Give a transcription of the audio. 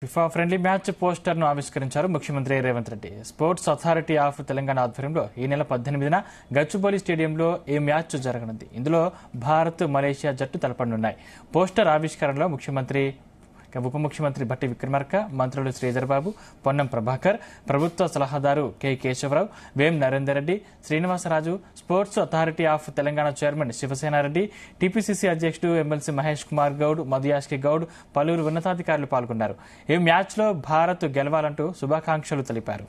FIFA friendly match పోస్టర్ను ఆవిష్కరించారు ముఖ్యమంత్రి Revanth Reddy. Sports authority of Telangana ఆధ్వర్యంలో ఈ నెల 18న గచ్చిబౌలి స్టేడియంలో ఈ మ్యాచ్ జరగనుంది. ఇందులో భారత్, మలేషియా జట్టు తలపడనున్నాయి. పోస్టర్ ఆవిష్కరణలో ఉప ముఖ్యమంత్రి భట్టి విక్రమార్క, మంత్రులు శ్రీధర్బాబు, పొన్నం ప్రభాకర్, ప్రభుత్వ సలహాదారు K Keshava Rao, Vem Narender Reddy, Srinivasaraju, sports authority of Telangana chairman Sivasena Reddy, TPCC అధ్యక్షుడు ఎమ్మెల్సీ మహేష్ కుమార్ గౌడ్, మధుయాష్కి గౌడ్, పలువురు ఉన్నతాధికారులు పాల్గొన్నారు. ఈ మ్యాచ్లో భారత్ గెలవాలంటూ శుభాకాంక్షలు తెలిపారు.